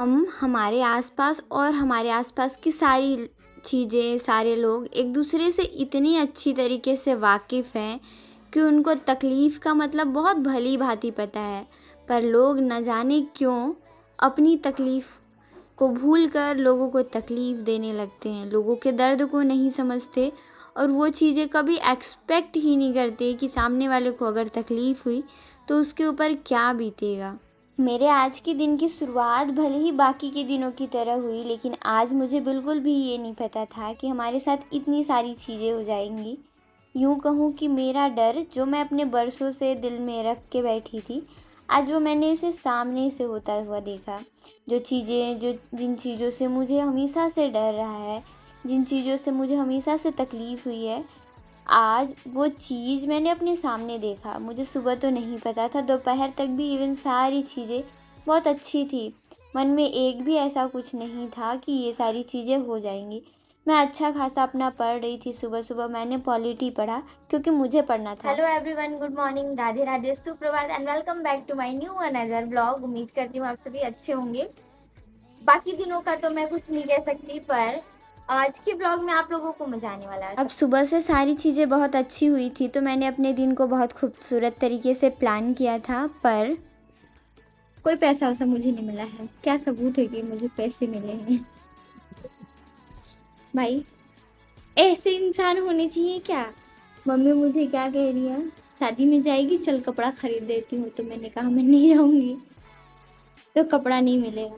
हम हमारे आसपास और हमारे आसपास की सारी चीज़ें, सारे लोग एक दूसरे से इतनी अच्छी तरीके से वाकिफ़ हैं कि उनको तकलीफ़ का मतलब बहुत भली भांति पता है। पर लोग न जाने क्यों अपनी तकलीफ़ को भूल कर लोगों को तकलीफ़ देने लगते हैं, लोगों के दर्द को नहीं समझते और वो चीज़ें कभी एक्सपेक्ट ही नहीं करते कि सामने वाले को अगर तकलीफ़ हुई तो उसके ऊपर क्या बीतेगा। मेरे आज के दिन की शुरुआत भले ही बाकी के दिनों की तरह हुई, लेकिन आज मुझे बिल्कुल भी ये नहीं पता था कि हमारे साथ इतनी सारी चीज़ें हो जाएंगी। यूँ कहूँ कि मेरा डर जो मैं अपने बरसों से दिल में रख के बैठी थी, आज वो मैंने उसे सामने से होता हुआ देखा। जिन चीज़ों से मुझे हमेशा से डर रहा है, जिन चीज़ों से मुझे हमेशा से तकलीफ़ हुई है, आज वो चीज़ मैंने अपने सामने देखा। मुझे सुबह तो नहीं पता था, दोपहर तक भी इवन सारी चीज़ें बहुत अच्छी थी। मन में एक भी ऐसा कुछ नहीं था कि ये सारी चीज़ें हो जाएंगी। मैं अच्छा खासा अपना पढ़ रही थी। सुबह सुबह मैंने पॉलिटी पढ़ा क्योंकि मुझे पढ़ना था। Hello everyone, good morning, Radhe Radhe, सुप्रभात and welcome back to my new another blog. उम्मीद करती हूँ आप सभी अच्छे होंगे। बाकी दिनों का तो मैं कुछ नहीं कह सकती, पर आज के ब्लॉग में आप लोगों को मजा आने वाला है। अब सुबह से सारी चीज़ें बहुत अच्छी हुई थी तो मैंने अपने दिन को बहुत खूबसूरत तरीके से प्लान किया था, पर कोई पैसा वैसा मुझे नहीं मिला है। क्या सबूत है कि मुझे पैसे मिले हैं? भाई, ऐसे इंसान होने चाहिए क्या? मम्मी मुझे क्या कह रही है, शादी में जाएगी, चल कपड़ा खरीद देती हूँ। तो मैंने कहा मैं नहीं जाऊँगी, तो कपड़ा नहीं मिलेगा।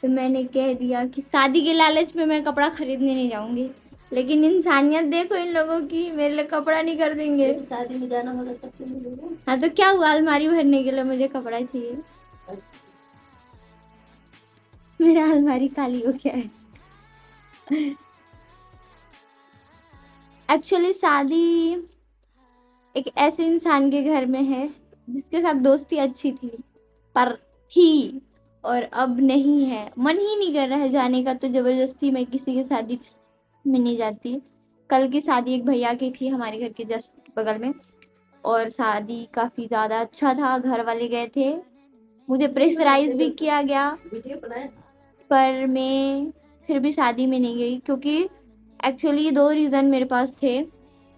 तो मैंने कह दिया कि शादी के लालच में मैं कपड़ा खरीदने नहीं जाऊंगी। लेकिन इंसानियत देखो इन लोगों की, मेरे लिए कपड़ा नहीं कर देंगे। तो शादी में जाना होगा तब तो मिलेगा। हाँ तो क्या हुआ, अलमारी भरने के लिए मुझे कपड़ा चाहिए। मेरा अलमारी खाली हो गया है। एक्चुअली शादी एक ऐसे इंसान के घर में है जिसके साथ दोस्ती अच्छी थी, पर थी और अब नहीं है। मन ही नहीं कर रहा है जाने का, तो जबरदस्ती मैं किसी की शादी में नहीं जाती। कल की शादी एक भैया की थी हमारे घर के जस्ट बगल में, और शादी काफी ज्यादा अच्छा था। घर वाले गए थे, मुझे प्रेशराइज भी किया गया, वीडियो बनाए। पर मैं फिर भी शादी में नहीं गई क्योंकि एक्चुअली 2 रीज़न मेरे पास थे।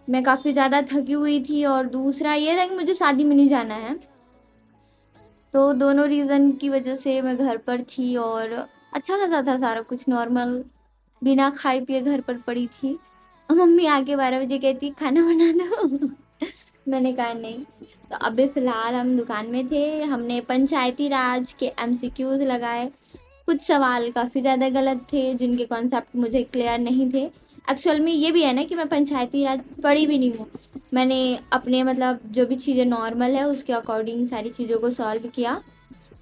मैं काफ़ी ज़्यादा थकी हुई थी और दूसरा ये था कि मुझे शादी में नहीं जाना है। तो दोनों रीज़न की वजह से मैं घर पर थी और अच्छा लगा था सारा कुछ नॉर्मल, बिना खाए पिए घर पर पड़ी थी। मम्मी आके 12 बजे कहती खाना बना दो। मैंने कहा नहीं। तो अभी फ़िलहाल हम दुकान में थे, हमने पंचायती राज के एमसीक्यूज लगाए। कुछ सवाल काफ़ी ज़्यादा गलत थे जिनके कॉन्सेप्ट मुझे क्लियर नहीं थे। एक्चुअल में ये भी है ना कि मैं पंचायती राज पढ़ी भी नहीं हूँ। मैंने अपने मतलब जो भी चीज़ें नॉर्मल है उसके अकॉर्डिंग सारी चीज़ों को सॉल्व किया,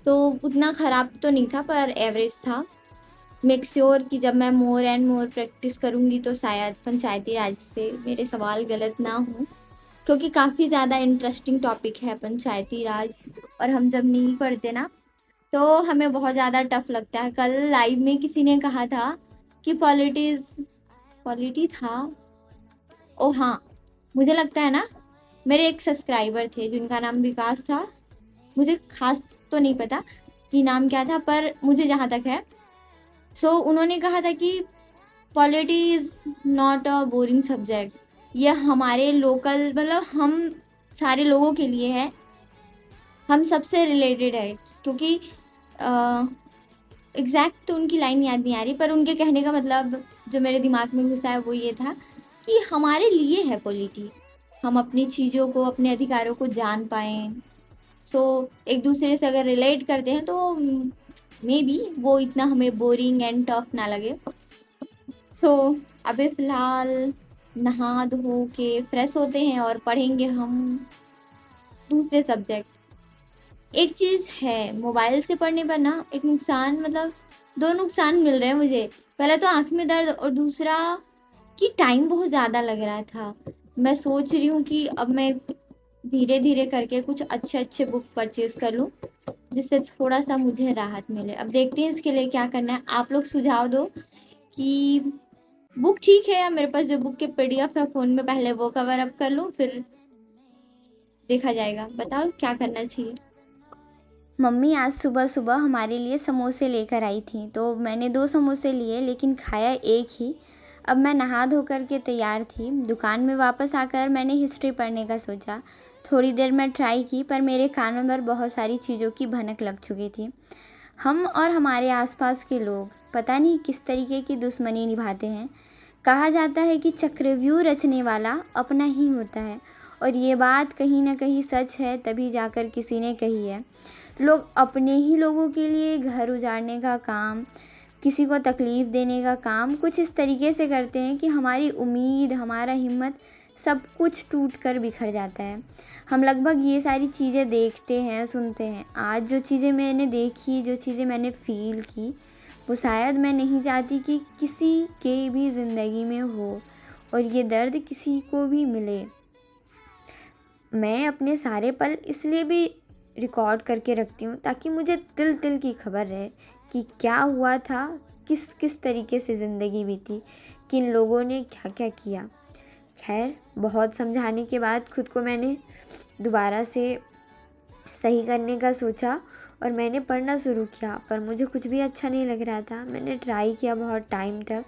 तो उतना ख़राब तो नहीं था पर एवरेज था। मेक श्योर कि जब मैं मोर एंड मोर प्रैक्टिस करूँगी तो शायद पंचायती राज से मेरे सवाल गलत ना हों, क्योंकि काफ़ी ज़्यादा इंटरेस्टिंग टॉपिक है पंचायती राज। और हम जब नहीं पढ़ते ना तो हमें बहुत ज़्यादा टफ लगता है। कल लाइव में किसी ने कहा था कि पॉलिटी था, ओ हाँ, मुझे लगता है ना, मेरे एक सब्सक्राइबर थे जिनका नाम विकास था। मुझे खास तो नहीं पता कि नाम क्या था, पर मुझे जहाँ तक है उन्होंने कहा था कि polity is not a boring subject. ये हमारे लोकल मतलब हम सारे लोगों के लिए है, हम सबसे रिलेटेड है। क्योंकि एग्जैक्ट तो उनकी लाइन याद नहीं आ रही, पर उनके कहने का मतलब जो मेरे दिमाग में घुसा है वो ये था कि हमारे लिए है पॉलिटी, हम अपनी चीज़ों को, अपने अधिकारों को जान पाएँ। एक दूसरे से अगर रिलेट करते हैं तो मे बी वो इतना हमें बोरिंग एंड टफ ना लगे। तो अभी फ़िलहाल नहा धो के फ्रेश होते हैं और पढ़ेंगे हम दूसरे सब्जेक्ट। एक चीज़ है, मोबाइल से पढ़ने पर ना एक नुकसान, मतलब 2 नुकसान मिल रहे हैं मुझे। पहला तो आँख में दर्द और दूसरा कि टाइम बहुत ज़्यादा लग रहा था। मैं सोच रही हूँ कि अब मैं धीरे-धीरे करके कुछ अच्छे-अच्छे बुक परचेज़ कर लूँ, जिससे थोड़ा-सा मुझे राहत मिले। अब देखते हैं इसके लिए क्या करना है। आप लोग सुझाव दो कि बुक ठीक है या मेरे पास जो बुक के पीडीएफ है फ़ोन में, पहले वो कवर अप कर लूँ, फिर देखा जाएगा। बताओ क्या करना चाहिए? मम्मी आज सुबह सुबह हमारे लिए समोसे लेकर आई थी, तो मैंने 2 समोसे लिए लेकिन खाया एक ही। अब मैं नहा धो कर के तैयार थी। दुकान में वापस आकर मैंने हिस्ट्री पढ़ने का सोचा। थोड़ी देर मैं ट्राई की पर मेरे कानों पर बहुत सारी चीज़ों की भनक लग चुकी थी। हम और हमारे आसपास के लोग पता नहीं किस तरीके की दुश्मनी निभाते हैं। कहा जाता है कि चक्रव्यूह रचने वाला अपना ही होता है, और ये बात कहीं ना कहीं सच है, तभी जाकर किसी ने कही है। लोग अपने ही लोगों के लिए घर उजाड़ने का काम, किसी को तकलीफ़ देने का काम कुछ इस तरीके से करते हैं कि हमारी उम्मीद, हमारा हिम्मत सब कुछ टूट कर बिखर जाता है। हम लगभग ये सारी चीज़ें देखते हैं, सुनते हैं। आज जो चीज़ें मैंने देखी, जो चीज़ें मैंने फ़ील की, वो शायद मैं नहीं चाहती कि किसी के भी ज़िंदगी में हो, और ये दर्द किसी को भी मिले। मैं अपने सारे पल इसलिए भी रिकॉर्ड करके रखती हूँ ताकि मुझे तिल तिल की खबर रहे कि क्या हुआ था, किस किस तरीके से ज़िंदगी बीती, किन लोगों ने क्या क्या किया। खैर, बहुत समझाने के बाद खुद को मैंने दोबारा से सही करने का सोचा और मैंने पढ़ना शुरू किया, पर मुझे कुछ भी अच्छा नहीं लग रहा था। मैंने ट्राई किया बहुत टाइम तक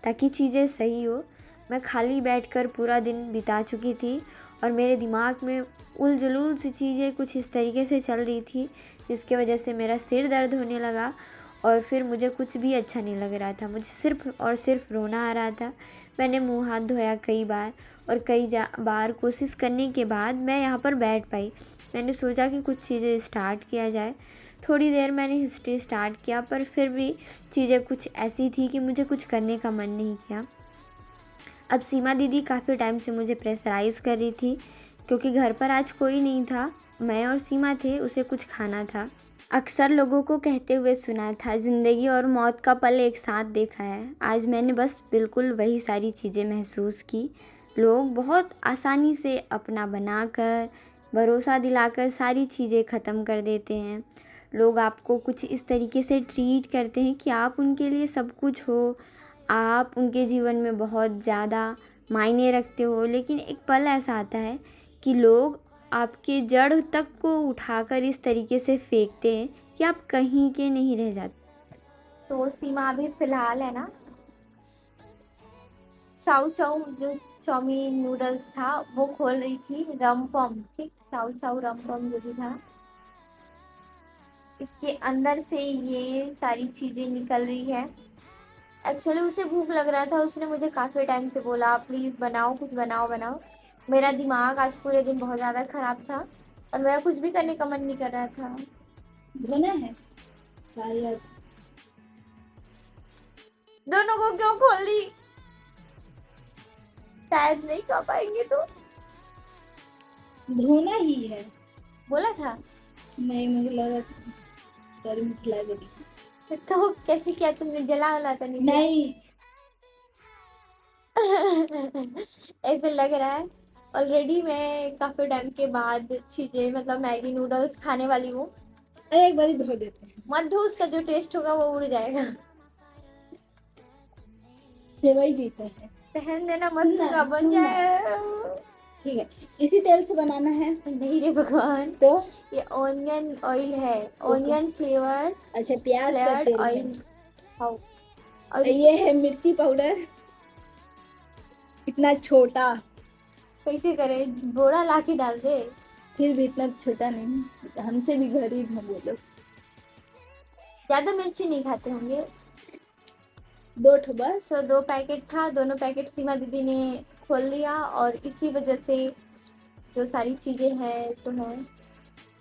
ताकि चीज़ें सही हो। मैं खाली बैठकर पूरा दिन बिता चुकी थी और मेरे दिमाग में उल-जलूल सी चीज़ें कुछ इस तरीके से चल रही थी जिसकी वजह से मेरा सिर दर्द होने लगा और फिर मुझे कुछ भी अच्छा नहीं लग रहा था। मुझे सिर्फ़ और सिर्फ़ रोना आ रहा था। मैंने मुँह हाथ धोया कई बार और कई बार कोशिश करने के बाद मैं यहाँ पर बैठ पाई। मैंने सोचा कि कुछ चीज़ें स्टार्ट किया जाए। थोड़ी देर मैंने हिस्ट्री स्टार्ट किया पर फिर भी चीज़ें कुछ ऐसी थी कि मुझे कुछ करने का मन नहीं किया। अब सीमा दीदी काफ़ी टाइम से मुझे प्रेशराइज़ कर रही थी क्योंकि घर पर आज कोई नहीं था, मैं और सीमा थे, उसे कुछ खाना था। अक्सर लोगों को कहते हुए सुना था, ज़िंदगी और मौत का पल एक साथ देखा है। आज मैंने बस बिल्कुल वही सारी चीज़ें महसूस की। लोग बहुत आसानी से अपना बनाकर, भरोसा दिलाकर सारी चीज़ें ख़त्म कर देते हैं। लोग आपको कुछ इस तरीके से ट्रीट करते हैं कि आप उनके लिए सब कुछ हो, आप उनके जीवन में बहुत ज़्यादा मायने रखते हो, लेकिन एक पल ऐसा आता है कि लोग आपके जड़ तक को उठाकर इस तरीके से फेंकते हैं कि आप कहीं के नहीं रह जाते। तो सीमा अभी फ़िलहाल है ना, चाउ चाउ जो चाउमीन नूडल्स था वो खोल रही थी, रमपम, ठीक, चाउ चाउ रमपम जो भी था, इसके अंदर से ये सारी चीज़ें निकल रही है। एक्चुअली उसे भूख लग रहा था, उसने मुझे काफ़ी टाइम से बोला प्लीज़ बनाओ, कुछ बनाओ बनाओ। मेरा दिमाग आज पूरे दिन बहुत ज़्यादा ख़राब था और मेरा कुछ भी करने का मन नहीं कर रहा था। बना है शायद। दोनों को क्यों खोल दी? शायद नहीं खा पाएंगे तो धोना ही है। बोला था। नहीं, मुझे लगा सॉरी, मुझे लगा तो कैसे किया तुमने, जला वाला तो नहीं? नहीं। ऐसे लग रहा है ऑलरेडी मैं काफ़ी टाइम के बाद चीज़ें मतलब मैगी नूडल्स खाने वाली हूँ। अरे एक बारी धो देते हैं। मत धो, उसका जो टेस्ट होगा वो उड़ जाएगा। सेवई जैसा है। रहने देना, मत सुना, बन जाए। ठीक है, इसी तेल से बनाना है। नहीं रे भगवान, तो ये ऑनियन ऑयल है, ऑनियन फ्लेवर अच्छा, प्याज का फ्लेवर्ड तेल ऑयल। है। और ये है मिर्ची पाउडर, इतना छोटा, कैसे करे, बोरा ला के डाल दे। फिर भी इतना छोटा नहीं, हमसे भी गरीब है वो लोग। ज़्यादा मिर्ची नहीं खाते होंगे। 2 ठो बस। सो 2 पैकेट था, दोनों पैकेट सीमा दीदी ने खोल लिया और इसी वजह से जो सारी चीज़ें हैं सो है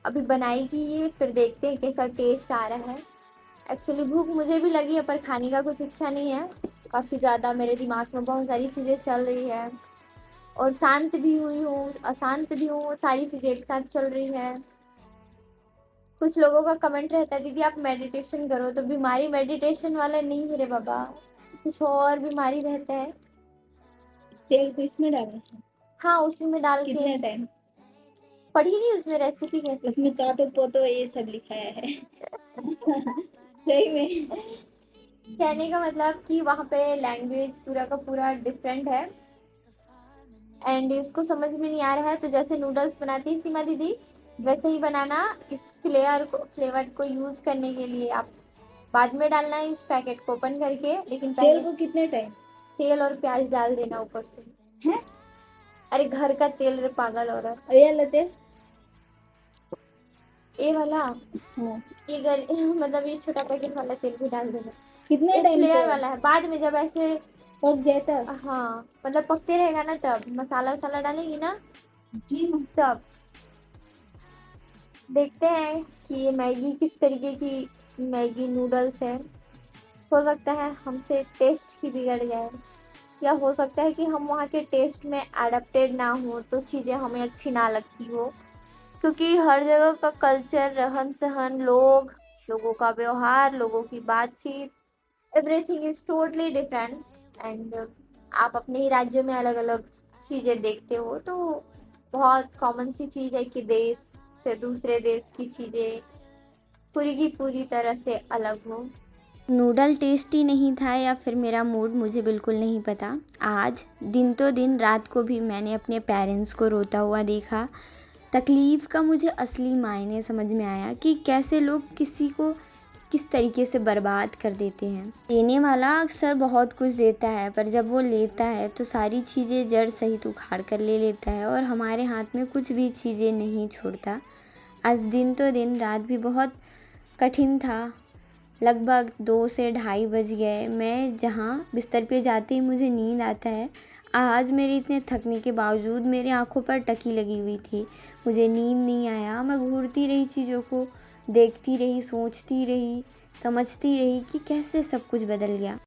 अभी बनाएगी ये, फिर देखते हैं कैसा टेस्ट आ रहा है। एक्चुअली भूख मुझे भी लगी है पर खाने का कुछ इच्छा नहीं है। काफ़ी ज़्यादा मेरे दिमाग में बहुत सारी चीज़ें चल रही है और शांत भी हुई हूँ, अशांत भी हूँ, सारी चीज़ें एक साथ चल रही है। कुछ लोगों का कमेंट रहता है दीदी आप मेडिटेशन करो, तो बीमारी मेडिटेशन वाला नहीं है रे बाबा, कुछ और बीमारी रहता है। तेल को इसमें डालना है। हाँ, उसी में डाल कितने के। टाइम? पढ़ी नहीं उसमें रेसिपी कैसे? उसमें चाटो पोतो ये सब लिखाया है। सही में। कहने का मतलब कि वहाँ पे लैंग्वेज पूरा का पूरा डिफरेंट है एंड इसको समझ में नहीं आ रहा है। तो जैसे नूडल्स बनाती है सीमा दीदी, वैसे ही बनाना। इस फ्लेवर को यूज़ करने के लिए आप बाद में डालना है इस पैकेट को ओपन करके, लेकिन तेल पहले को कितने टाइम? तेल और प्याज डाल देना ऊपर से। है? अरे घर का तेल रे पागल औरत। और ये वाला तेल? ये वाला, हाँ। ये मतलब ये छोटा पैकेट वाला तेल भी डाल देना। कितने ये टाइम फ्लेयर पे वाला है, बाद में जब ऐसे पक जाए तब? हाँ मतलब पकते रहेगा ना, तब मसाला वसाला डालेंगी ना तब। देखते हैं कि ये मैगी किस तरीके की मैगी नूडल्स है। हो सकता है हमसे टेस्ट ही बिगड़ जाए, या हो सकता है कि हम वहाँ के टेस्ट में एडेप्टेड ना हो तो चीज़ें हमें अच्छी ना लगती हो, क्योंकि हर जगह का कल्चर, रहन सहन, लोगों का व्यवहार, लोगों की बातचीत, everything is totally different. And आप अपने ही राज्य में अलग अलग चीज़ें देखते हो, तो बहुत कॉमन सी चीज़ है कि देश से दूसरे देश की चीज़ें पूरी की पूरी तरह से अलग हो। नूडल टेस्टी नहीं था या फिर मेरा मूड, मुझे बिल्कुल नहीं पता। आज दिन तो दिन, रात को भी मैंने अपने पेरेंट्स को रोता हुआ देखा। तकलीफ़ का मुझे असली मायने समझ में आया कि कैसे लोग किसी को किस तरीके से बर्बाद कर देते हैं। देने वाला अक्सर बहुत कुछ देता है, पर जब वो लेता है तो सारी चीज़ें जड़ सहित उखाड़ कर ले लेता है और हमारे हाथ में कुछ भी चीज़ें नहीं छोड़ता। आज दिन तो दिन, रात भी बहुत कठिन था। लगभग 2 से ढाई बज गए। मैं जहाँ बिस्तर पे जाते ही मुझे नींद आता है, आज मेरे इतने थकने के बावजूद मेरी आँखों पर टकी लगी हुई थी। मुझे नींद नहीं आया, मैं घूरती रही चीज़ों को, देखती रही, सोचती रही, समझती रही कि कैसे सब कुछ बदल गया।